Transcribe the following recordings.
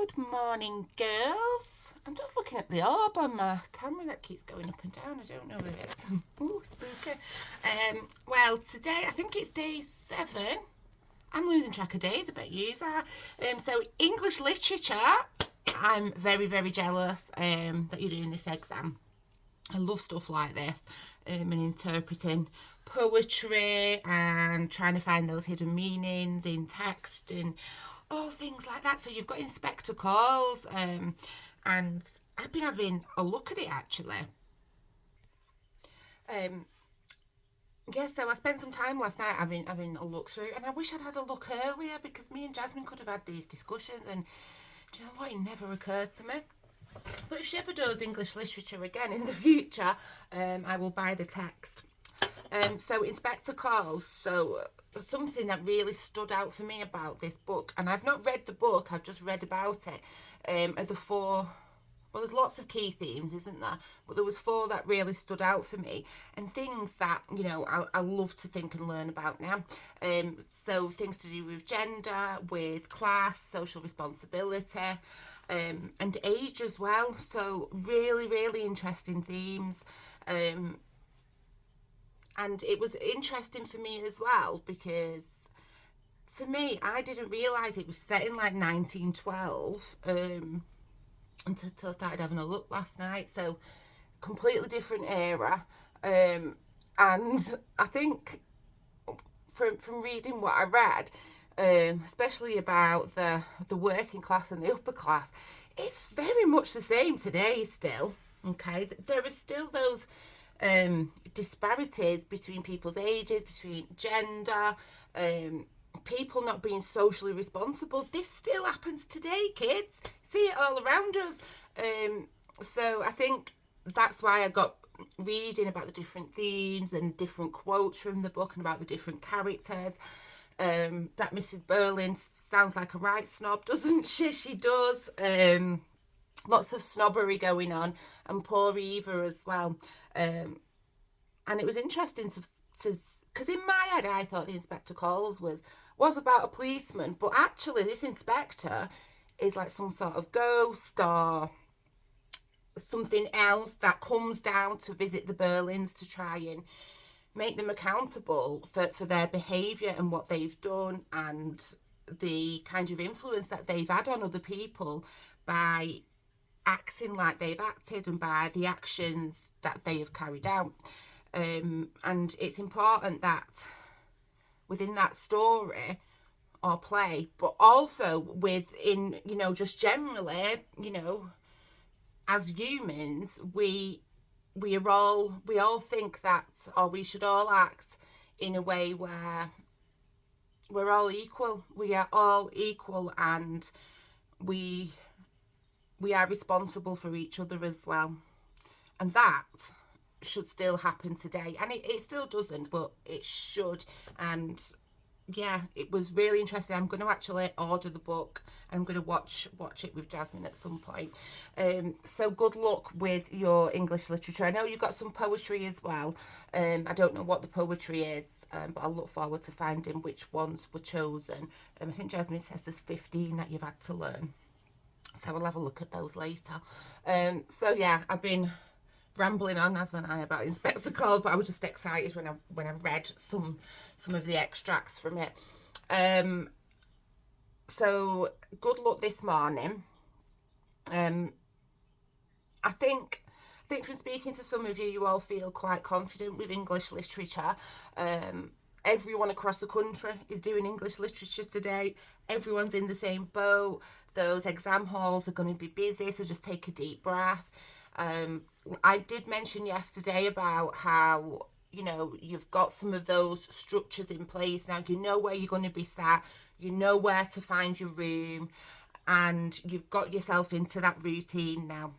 Good morning, girls. I'm just looking at the orb on my camera that keeps going up and down. I don't know where it is. Ooh, spooky. Well, today I think it's day 7. I'm losing track of days. I bet you are. So English literature. I'm very, very jealous that you're doing this exam. I love stuff like this and interpreting poetry and trying to find those hidden meanings in text and all things like that. So you've got inspector calls and I've been having a look at it actually. Um, yeah, so I spent some time last night having a look through, and I wish I'd had a look earlier because me and Jasmine could have had these discussions. And do you know what? It never occurred to me. But if she ever does English literature again in the future, I will buy the text. So Inspector Calls. So something that really stood out for me about this book, and I've not read the book, I've just read about it, are the 4. Well, there's lots of key themes, isn't there? But there was 4 that really stood out for me, and things that, you know, I love to think and learn about now. So things to do with gender, with class, social responsibility, and age as well. So really, really interesting themes. And it was interesting for me as well because for me, I didn't realise it was set in like 1912 until I started having a look last night. So completely different era. And I think from reading what I read, especially about the working class and the upper class, it's very much the same today still. Okay, there are still those disparities between people's ages, between gender, people not being socially responsible. This still happens today, kids. See it all around us. So I think that's why I got reading about the different themes and different quotes from the book and about the different characters. That Mrs. Berlin sounds like a right snob, doesn't she? She does. Lots of snobbery going on, and poor Eva as well. And it was interesting to because in my head I thought the Inspector Calls was about a policeman, but actually this inspector is like some sort of ghost or something else that comes down to visit the Berlins to try and make them accountable for their behaviour and what they've done and the kind of influence that they've had on other people by acting like they've acted and by the actions that they have carried out. And it's important that within that story or play, but also within, you know, just generally, you know, as humans, we all think that, or we should all act in a way where we're all equal. We are all equal, and we are responsible for each other as well. And that should still happen today. And it still doesn't, but it should. And yeah, it was really interesting. I'm going to actually order the book and I'm going to watch it with Jasmine at some point. So good luck with your English literature. I know you've got some poetry as well. I don't know what the poetry is. But I'll look forward to finding which ones were chosen. I think Jasmine says there's 15 that you've had to learn. So we'll have a look at those later. So yeah, I've been rambling on, haven't I, about Inspector Calls, but I was just excited when I read some of the extracts from it. So good luck this morning. I think from speaking to some of you, you all feel quite confident with English literature. Everyone across the country is doing English literature today. Everyone's in the same boat. Those exam halls are going to be busy, so just take a deep breath. I did mention yesterday about how, you know, you've got some of those structures in place now. You know where you're going to be sat. You know where to find your room. And you've got yourself into that routine now.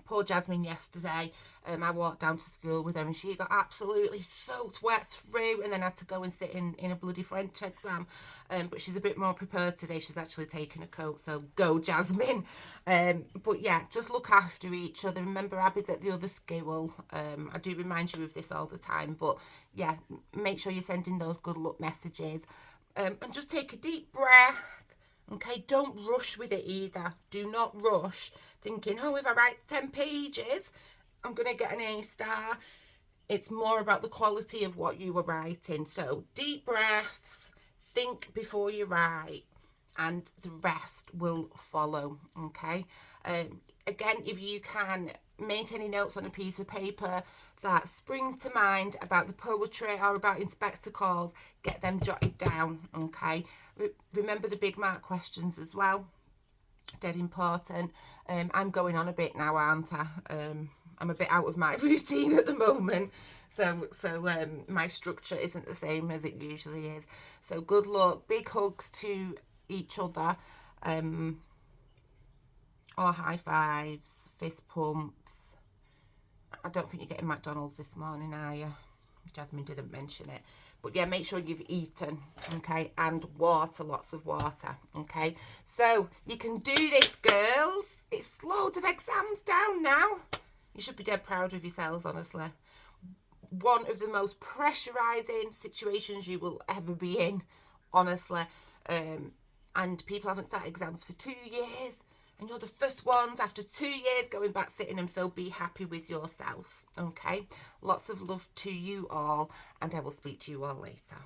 Poor Jasmine yesterday, I walked down to school with her and she got absolutely soaked wet through and then had to go and sit in a bloody French exam. But she's a bit more prepared today. She's actually taken a coat, so go Jasmine. But yeah, just look after each other. Remember, Abby's at the other school. I do remind you of this all the time, but yeah, make sure you're sending those good luck messages. And just take a deep breath Okay, don't rush with it either. Do not rush thinking, oh, if I write 10 pages, I'm going to get an A star. It's more about the quality of what you were writing. So deep breaths, think before you write, and the rest will follow. Okay. Again, if you can make any notes on a piece of paper that springs to mind about the poetry or about inspector calls, get them jotted down. Okay. Remember the big mark questions as well. Dead important. I'm going on a bit now, aren't I? I'm a bit out of my routine at the moment, so my structure isn't the same as it usually is. So good luck, big hugs to each other, or high fives, fist pumps. I don't think you're getting McDonald's this morning, are you? Jasmine didn't mention it. But yeah, make sure you've eaten, okay? And water, lots of water, okay? So you can do this, girls. It's loads of exams down now. You should be dead proud of yourselves, honestly. One of the most pressurising situations you will ever be in, honestly. And people haven't started exams for 2 years. And you're the first ones after 2 years going back sitting them, so be happy with yourself, okay? Lots of love to you all, and I will speak to you all later.